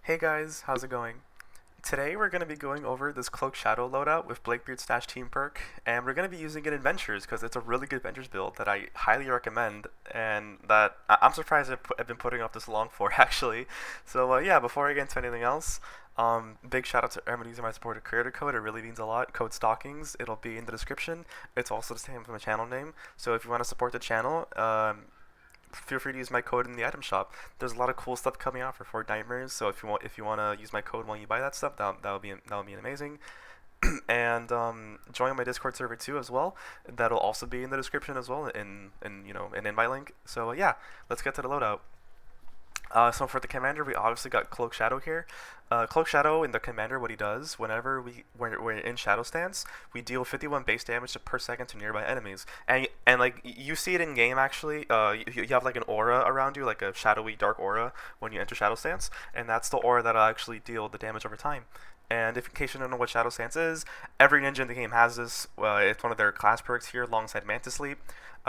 Hey guys, how's it going? Today we're going to be going over this Cloaked Shadow loadout with Blakebeard's team perk, and we're going to be using it in Ventures because it's a really good Ventures build that I highly recommend, and that I'm surprised I've been putting off this long for actually. So yeah, before I get into anything else, big shout out to everyone using my supported creator code. It really means a lot. Code Stockings. It'll be in the description. It's also the same for my channel name. So if you want to support the channel, feel free to use my code in the item shop. There's a lot of cool stuff coming out for Fortnite, so if you want to use my code while you buy that stuff, that'll be amazing. And join my Discord server too as well. That'll also be in the description as well, in an invite link. So yeah, let's get to the loadout. So for the commander, we obviously got Cloaked Shadow here. Cloaked Shadow in the commander, what he does, whenever we're in shadow stance, we deal 51 base damage per second to nearby enemies. And like you see it in game actually. You have like an aura around you, like a shadowy dark aura when you enter shadow stance, and that's the aura that'll actually deal the damage over time. And if in case you don't know what Shadow Stance is, every ninja in the game has this. It's one of their class perks here alongside Mantis Sleep.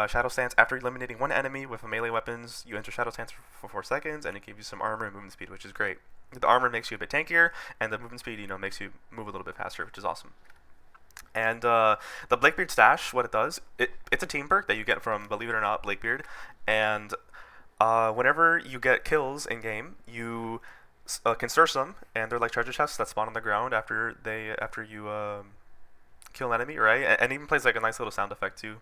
Shadow Stance, after eliminating one enemy with melee weapons, you enter Shadow Stance for 4 seconds, and it gives you some armor and movement speed, which is great. The armor makes you a bit tankier, and the movement speed, makes you move a little bit faster, which is awesome. And the Blakebeard stash, what it does, it's a team perk that you get from, believe it or not, Blakebeard. And whenever you get kills in game, you can search them, and they're like treasure chests that spawn on the ground after you kill an enemy, right? And it even plays like a nice little sound effect too.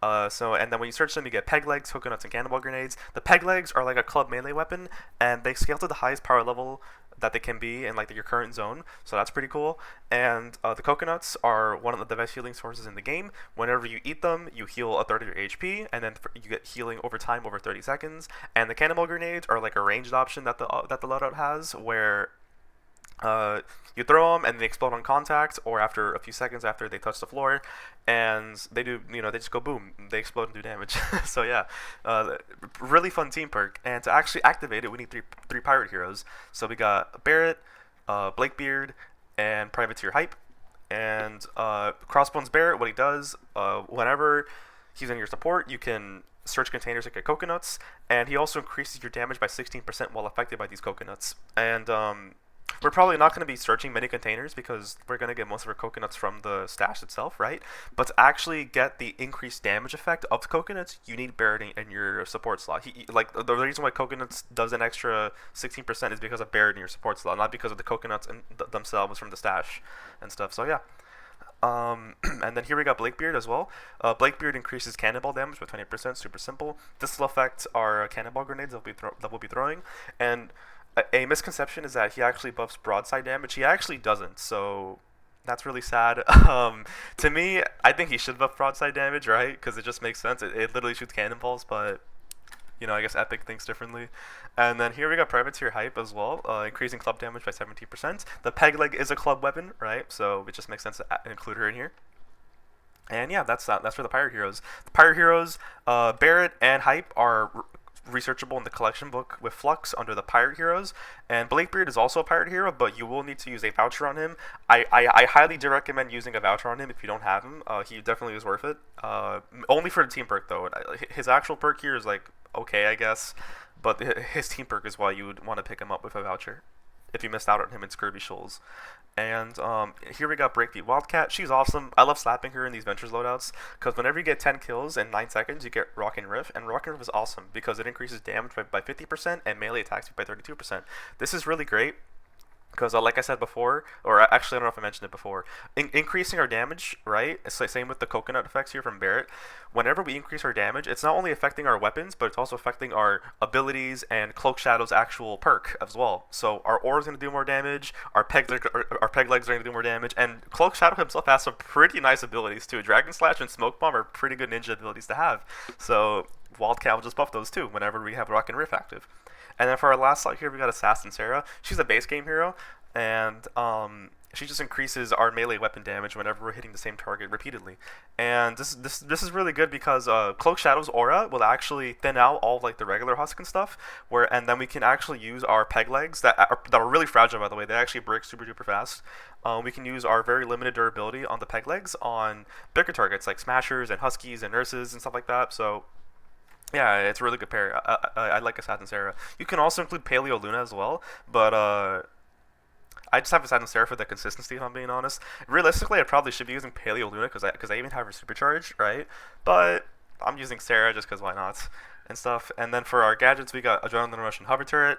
And then when you search them, you get peg legs, coconuts, and cannonball grenades. The peg legs are like a club melee weapon, and they scale to the highest power level that they can be in like your current zone, so that's pretty cool. And the coconuts are one of the best healing sources in the game. Whenever you eat them, you heal a third of your HP, and then you get healing over time over 30 seconds. And the cannonball grenades are like a ranged option that the loadout has, where you throw them and they explode on contact or after a few seconds after they touch the floor, and they do, they just go boom, they explode and do damage. So yeah, really fun team perk. And to actually activate it, we need three pirate heroes. So we got Barret, Blakebeard, and Privateer Hype. And Crossbones Barret, what he does, whenever he's in your support, you can search containers that get coconuts, and he also increases your damage by 16% while affected by these coconuts. And we're probably not going to be searching many containers because we're going to get most of our coconuts from the stash itself, right? But to actually get the increased damage effect of the coconuts, you need Barret in your support slot. Like the reason why coconuts does an extra 16% is because of Barret in your support slot, not because of the coconuts themselves from the stash and stuff. So yeah. And then here we got Blakebeard as well. Blakebeard increases cannonball damage by 20%, super simple. This will affect our cannonball grenades that we'll be throwing. And a misconception is that he actually buffs broadside damage. He actually doesn't, so that's really sad. To me, I think he should buff broadside damage, right? Because it just makes sense. It literally shoots cannonballs, but I guess Epic thinks differently. And then here we got Privateer Hype as well, increasing club damage by 17%. The peg leg is a club weapon, right? So it just makes sense to include her in here. And yeah, that's for the pirate heroes. The pirate heroes, Barret and Hype are researchable in the collection book with Flux under the pirate heroes, and Blakebeard is also a pirate hero, but you will need to use a voucher on him. I highly do recommend using a voucher on him if you don't have him. He definitely is worth it. Only for the team perk though. His actual perk here is like okay, I guess, but his team perk is why you would want to pick him up with a voucher if you missed out on him in Scurvy Shoals. And here we got Breakbeat Wildcat. She's awesome. I love slapping her in these Ventures loadouts because whenever you get 10 kills in 9 seconds, you get Rock and Riff. And Rock and Riff is awesome because it increases damage by 50% and melee attacks by 32%. This is really great because like I said before, or actually I don't know if I mentioned it before, increasing our damage, right? It's the same with the coconut effects here from Barret. Whenever we increase our damage, it's not only affecting our weapons, but it's also affecting our abilities and Cloaked Shadow's actual perk as well. So our aura is going to do more damage, our peg legs are going to do more damage, and Cloaked Shadow himself has some pretty nice abilities too. Dragon Slash and Smoke Bomb are pretty good ninja abilities to have. So Wildcat will just buff those too whenever we have Rock and Riff active. And then for our last slot here, we got Assassin Sarah. She's a base game hero, and she just increases our melee weapon damage whenever we're hitting the same target repeatedly. And this is really good because Cloaked Shadow's aura will actually thin out all like the regular husk and stuff, and then we can actually use our peg legs that are really fragile, by the way. They actually break super duper fast. We can use our very limited durability on the peg legs on bigger targets like smashers and huskies and nurses and stuff like that. So yeah, it's a really good pair. I like Assassin Sarah. You can also include Paleo Luna as well, but I just have Asylum Sarah for the consistency, if I'm being honest. Realistically, I probably should be using Paleo Luna because I even have her supercharged, right? But I'm using Sarah just because why not and stuff. And then for our gadgets, we got Adrenaline Rush and Hover Turret.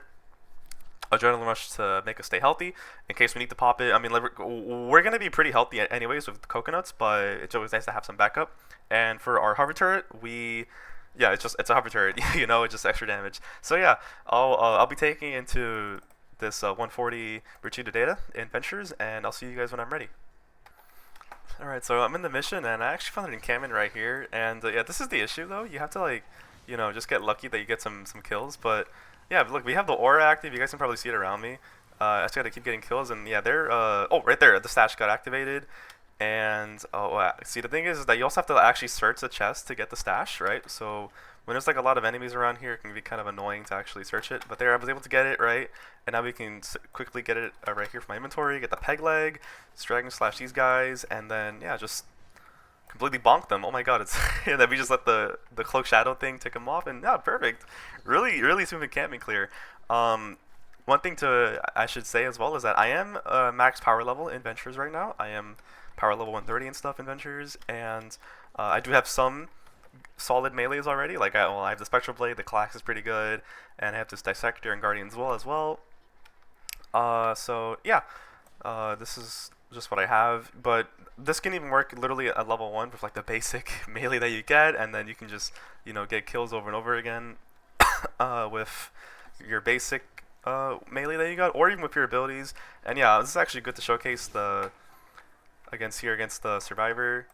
Adrenaline Rush to make us stay healthy in case we need to pop it. I mean, like, we're going to be pretty healthy anyways with coconuts, but it's always nice to have some backup. And for our Hover Turret, yeah, it's a Hover Turret, it's just extra damage. So yeah, I'll be taking into this 140 retrieved data in Ventures, and I'll see you guys when I'm ready. Alright, so I'm in the mission, and I actually found an encampment right here, and yeah, this is the issue though. You have to, like, just get lucky that you get some kills, but yeah, look, we have the aura active. You guys can probably see it around me. I just gotta keep getting kills, and yeah, they're oh, right there, the stash got activated. And see, the thing is that you also have to actually search the chest to get the stash, right? So when there's like a lot of enemies around here, it can be kind of annoying to actually search it. But there, I was able to get it, right? And now we can quickly get it right here from my inventory, get the peg leg, dragon slash these guys, and then yeah, just completely bonk them. Oh my god, it's and then we just let the cloak shadow thing take them off, and yeah, perfect. Really smooth encampment clear. One thing I should say as well is that I am max power level in Ventures right now. I am power level 130 and stuff in Ventures, and I do have some solid melees already. Like I have the Spectral Blade, the Clax is pretty good, and I have this Dissector and Guardian as well. So yeah, this is just what I have, but this can even work literally at level 1 with like the basic melee that you get, and then you can just get kills over and over again with your basic melee that you got, or even with your abilities. And yeah, this is actually good to showcase against the survivor.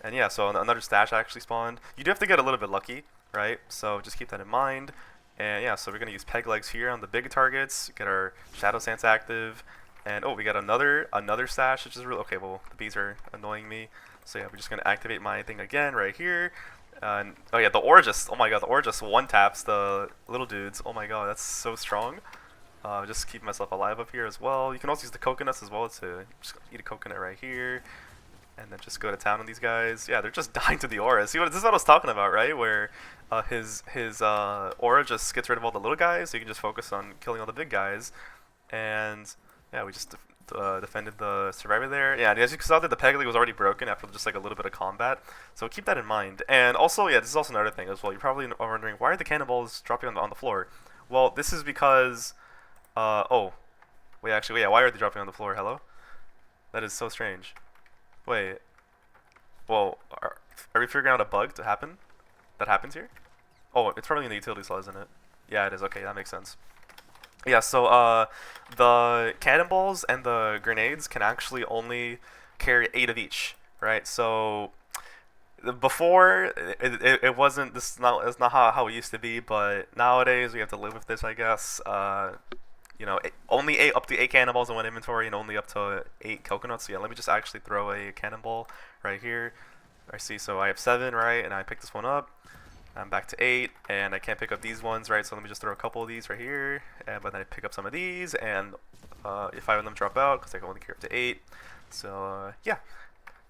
And yeah, so another stash actually spawned. You do have to get a little bit lucky, right? So just keep that in mind. And yeah, so we're gonna use peg legs here on the big targets, get our Shadow Stance active, and oh, we got another stash, which is really okay. Well, the bees are annoying me, so yeah, we're just gonna activate my thing again right here. And oh yeah, the aura just one taps the little dudes. Oh my god, that's so strong. Just keep myself alive up here as well. You can also use the coconuts as well to just eat a coconut right here, and then just go to town on these guys. Yeah, they're just dying to the aura. See, this is what I was talking about, right? Where his aura just gets rid of all the little guys, so you can just focus on killing all the big guys. And yeah, we just defended the survivor there. Yeah, and as you saw, that the peg leg was already broken after just like a little bit of combat. So keep that in mind. And also, yeah, this is also another thing as well. You're probably wondering, why are the cannonballs dropping on the floor? Well, this is because oh, wait, actually, yeah, why are they dropping on the floor? Hello? That is so strange. Wait. Well, are we figuring out a bug that happens here? Oh, it's probably in the utility slot, isn't it? Yeah, it is. Okay, that makes sense. Yeah, so the cannonballs and the grenades can actually only carry 8 of each, right? So before it wasn't. It's not how it used to be, but nowadays we have to live with this, I guess. Only up to 8 cannonballs in one inventory, and only up to 8 coconuts. So yeah, let me just actually throw a cannonball right here. I see. So I have 7, right, and I picked this one up. I'm back to 8, and I can't pick up these ones, right? So let me just throw a couple of these right here, but then I pick up some of these, and if 5 of them drop out, because I can only carry up to 8. So yeah,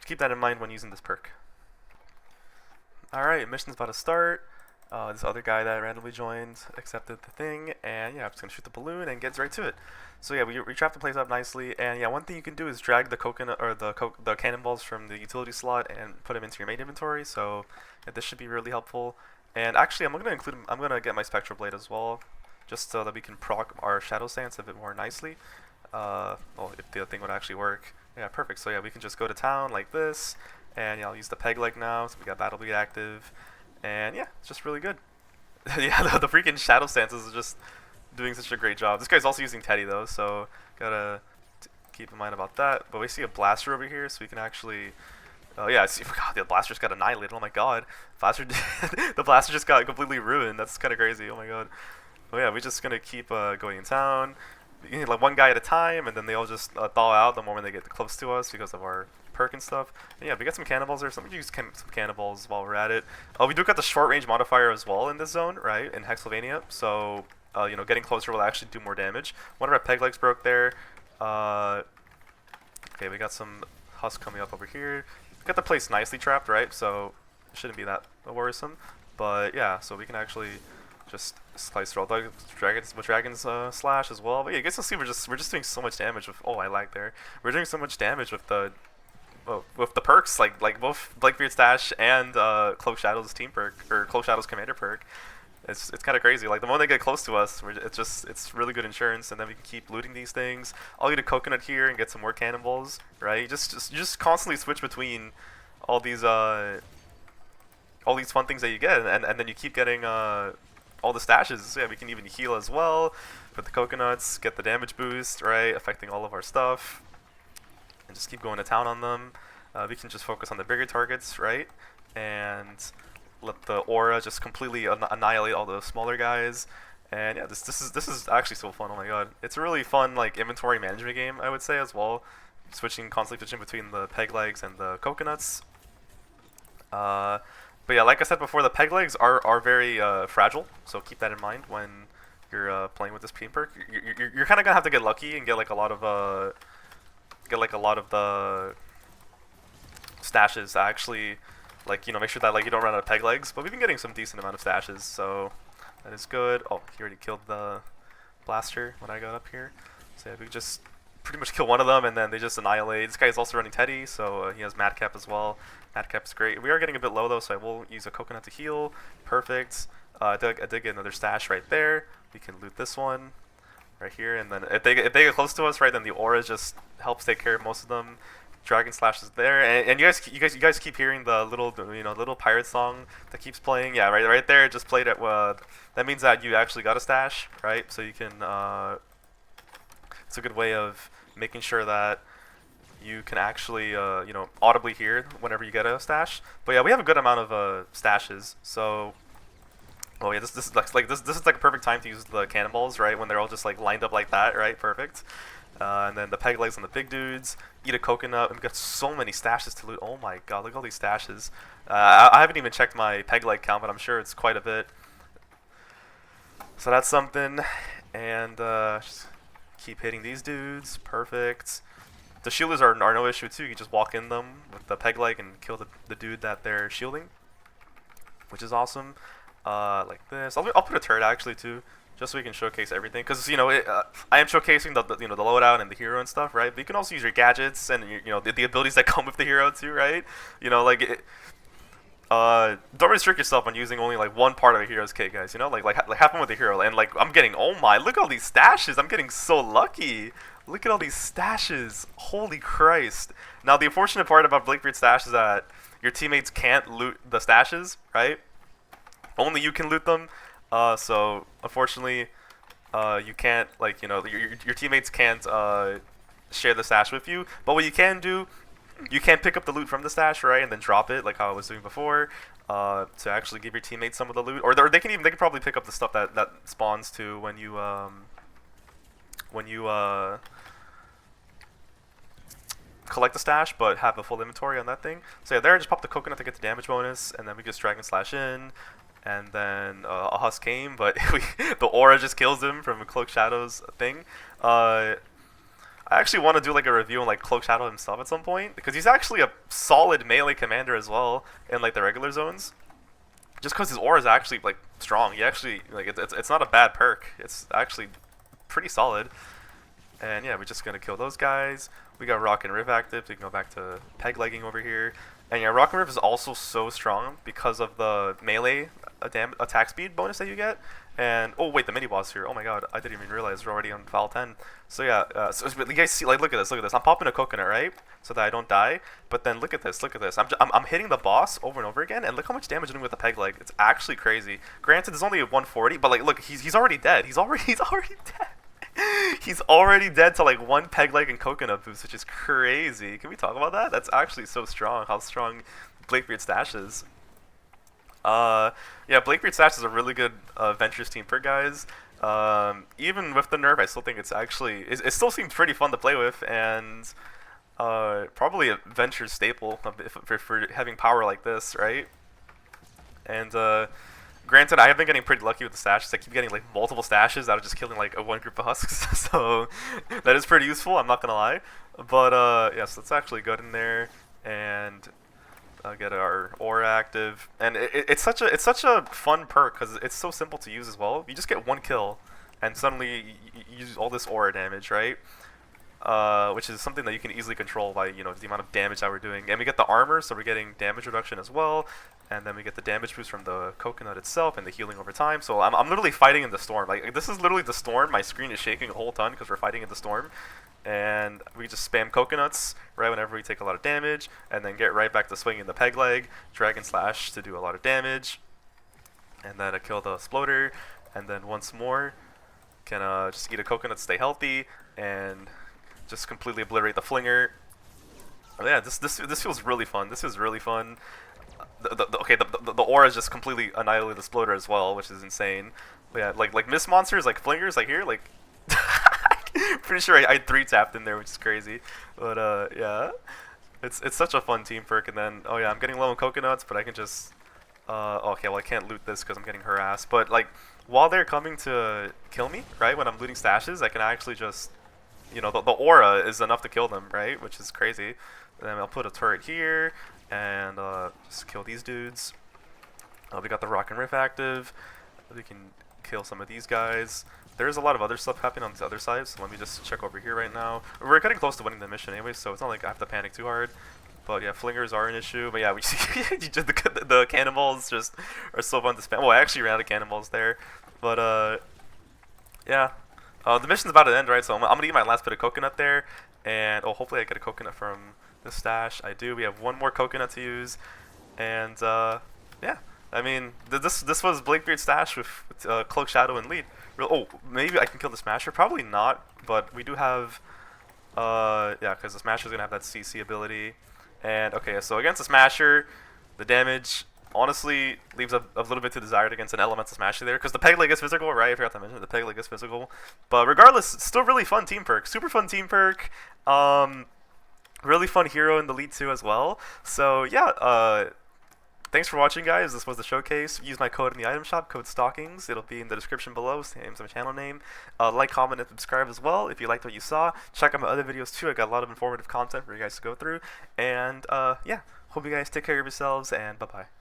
keep that in mind when using this perk. Alright, mission's about to start. This other guy that randomly joined accepted the thing, and yeah, I'm just gonna shoot the balloon and gets right to it. So yeah, we trap the place up nicely, and yeah, one thing you can do is drag the coconut or the cannonballs from the utility slot and put them into your main inventory. So yeah, this should be really helpful. And actually, I'm gonna get my Spectral Blade as well, just so that we can proc our Shadow Stance a bit more nicely. Well, if the thing would actually work. Yeah, perfect. So yeah, we can just go to town like this, and yeah, I'll use the peg leg now. So we got Battle Bleed active. And yeah, it's just really good. Yeah, the freaking Shadow Stances is just doing such a great job. This guy's also using Teddy though, so gotta keep in mind about that. But we see a blaster over here, so we can actually. Oh yeah, see, God, the blaster just got annihilated. Oh my god, the blaster just got completely ruined. That's kind of crazy. Oh my god. Oh yeah, we're just gonna keep going in town. You need like one guy at a time, and then they all just thaw out the moment they get close to us because of our perk and stuff. And yeah, we got some cannonballs there. So we can use some cannonballs while we're at it. We do got the short range modifier as well in this zone, right? In Hexylvania. So getting closer will actually do more damage. One of our peg legs broke there. Okay, we got some husk coming up over here. We got the place nicely trapped, right? So it shouldn't be that worrisome. But yeah, so we can actually just slice through all the dragon's slash as well. But yeah, you guys will see we're just doing so much damage with. Oh, I lagged there. We're doing so much damage with the perks, like both Blakebeard's Dash and Cloaked Shadow's team perk, or Cloaked Shadow's commander perk. It's kind of crazy. Like the moment they get close to us, it's really good insurance, and then we can keep looting these things. I'll get a coconut here and get some more cannonballs, right? You just constantly switch between all these fun things that you get, and then you keep getting all the stashes. So yeah, we can even heal as well with the coconuts, get the damage boost, right, affecting all of our stuff. And just keep going to town on them. We can just focus on the bigger targets, right? And let the aura just completely annihilate all the smaller guys. And yeah, this is actually so fun. Oh my god, it's a really fun like inventory management game, I would say as well. Constantly switching between the peg legs and the coconuts. But yeah, like I said before, the peg legs are very fragile, so keep that in mind when you're playing with this team perk. You're kind of gonna have to get lucky and get like a lot of the stashes actually, like, you know, make sure that like you don't run out of peg legs. But we've been getting some decent amount of stashes, so that is good. Oh, he already killed the blaster when I got up here. So yeah, we just pretty much kill one of them and then they just annihilate. This guy is also running Teddy, so he has Madcap as well. Madcap's great. We are getting a bit low though, so I will use a coconut to heal. Perfect. I did get another stash right there. We can loot this one right here, and then if they get close to us, right, then the aura just helps take care of most of them. Dragon Slash is there, and you guys keep hearing the little pirate song that keeps playing. Yeah, right there, it just played it. That means that you actually got a stash, right? So you can. It's a good way of making sure that you can actually audibly hear whenever you get a stash. But yeah, we have a good amount of stashes, so. Oh yeah, this is like a perfect time to use the cannonballs, right? When they're all just like lined up like that, right? Perfect. And then the peg legs on the big dudes. Eat a coconut, and we've got so many stashes to loot. Oh my god, look at all these stashes. I haven't even checked my peg leg count, but I'm sure it's quite a bit. So that's something. And just keep hitting these dudes. Perfect. The shielders are no issue too. You can just walk in them with the peg leg and kill the dude that they're shielding, which is awesome. Like this. I'll put a turret actually too, just so we can showcase everything. Because I am showcasing the loadout and the hero and stuff, right? But you can also use your gadgets and the abilities that come with the hero too, right? Don't restrict yourself on using only like one part of a hero's kit, guys. Like have fun with the hero. And like I'm getting, oh my, look at all these stashes. I'm getting so lucky. Look at all these stashes. Holy Christ. Now the unfortunate part about Blakebeard's stash is that your teammates can't loot the stashes, right? Only you can loot them, so unfortunately, you can't, like, your teammates can't share the stash with you. But what you can do, you can pick up the loot from the stash, right, and then drop it, like how I was doing before, to actually give your teammates some of the loot. Or they can probably pick up the stuff that spawns too when you collect the stash, but have a full inventory on that thing. So yeah, there, just pop the coconut to get the damage bonus, and then we just Dragon Slash in. And then a husk came, but the aura just kills him from a Cloaked Shadow's thing. I actually want to do like a review on like Cloaked Shadow himself at some point, because he's actually a solid melee commander as well in like the regular zones. Just because his aura is actually like strong. He actually it's not a bad perk. It's actually pretty solid. And yeah, we're just gonna kill those guys. We got Rock and Riv active. So we can go back to peg legging over here. And yeah, Rock and Riv is also so strong because of the melee attack speed bonus that you get. And oh wait, the mini boss here. Oh my god, I didn't even realize we're already on Val 10. So yeah, so you guys see, like, look at this. I'm popping a coconut, right, so that I don't die. But then look at this. I'm hitting the boss over and over again, and look how much damage I'm doing with the peg leg. It's actually crazy. Granted, there's only a 140, but like, look, he's already dead. He's already dead. He's already dead to like one peg leg and coconut boost, which is crazy. Can we talk about that? That's actually so strong. How strong Blakebeard's stash is. Yeah, Blakebeard's stash is a really good Ventures team perk, guys. Even with the nerf, I still think it's actually it still seems pretty fun to play with, and probably a Ventures staple for having power like this, right? And granted, I have been getting pretty lucky with the stashes. I keep getting like multiple stashes out of just killing like one group of husks, so that is pretty useful. I'm not gonna lie, but yes, let's actually go in there and get our aura active, and it's such a fun perk because it's so simple to use as well. You just get one kill, and suddenly you use all this aura damage, right? Which is something that you can easily control by the amount of damage that we're doing. And we get the armor, so we're getting damage reduction as well. And then we get the damage boost from the coconut itself and the healing over time. So I'm literally fighting in the storm. Like, this is literally the storm. My screen is shaking a whole ton because we're fighting in the storm. And we just spam coconuts right whenever we take a lot of damage, and then get right back to swinging the peg leg, dragon slash to do a lot of damage, and then kill the exploder, and then once more can just eat a coconut, stay healthy, and just completely obliterate the flinger. Oh, yeah, this feels really fun. This is really fun. The aura is just completely annihilated the exploder as well, which is insane. But yeah, like mist monsters, like flingers, like here, like pretty sure I 3-tapped in there, which is crazy. But yeah, it's such a fun team perk. And then oh yeah, I'm getting low on coconuts, but I can just okay, well I can't loot this because I'm getting harassed. But like while they're coming to kill me, right, when I'm looting stashes, I can actually just the aura is enough to kill them, right, which is crazy. And then I'll put a turret here and just kill these dudes. We got the rock and riff active. We can kill some of these guys. There's a lot of other stuff happening on the other side, so let me just check over here right now. We're getting close to winning the mission anyway, so it's not like I have to panic too hard. But yeah, flingers are an issue. But yeah, we see the cannonballs just are so fun to spam. Well, I actually ran out of cannonballs there. But yeah. The mission's about to end, right? So I'm gonna eat my last bit of coconut there, and hopefully I get a coconut from the stash. I do. We have one more coconut to use, and yeah. I mean, this was Blakebeard's stash with Cloaked Shadow and lead. Oh, maybe I can kill the Smasher. Probably not, but we do have yeah, because the Smasher's gonna have that CC ability. And okay, so against the Smasher, the damage honestly leaves a little bit to desired against an elemental Smasher there, because the peg leg is physical, right? I forgot to mention the peg leg is physical. But regardless, it's still really fun team perk. Super fun team perk. Really fun hero in the lead too as well. So yeah, thanks for watching, guys. This was the showcase. Use my code in the item shop, code STOCKINGS. It'll be in the description below, same as my channel name. Like, comment, and subscribe as well if you liked what you saw. Check out my other videos too. I got a lot of informative content for you guys to go through. And yeah, hope you guys take care of yourselves, and bye-bye.